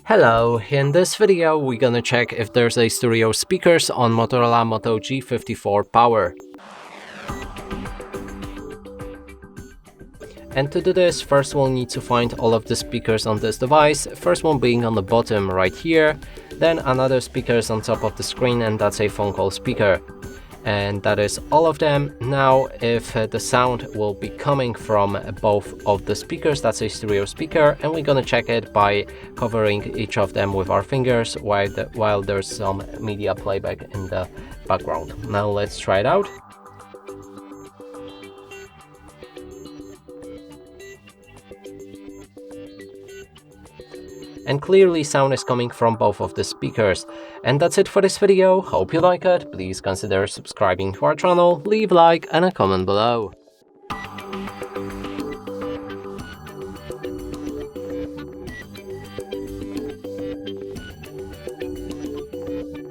Hello, in this video we're gonna check if there's a stereo speakers on Motorola Moto G54 Power. And to do this, first we'll need to find all of the speakers on this device, first one being on the bottom right here, then another speakers on top of the screen, and that's a phone call speaker. And that is all of them. Now, if the sound will be coming from both of the speakers, that's a stereo speaker, and we're gonna check it by covering each of them with our fingers while there's some media playback in the background. Now let's try it out. And clearly sound is coming from both of the speakers. And that's it for this video. Hope you like it. Please consider subscribing to our channel, leave a like and a comment below.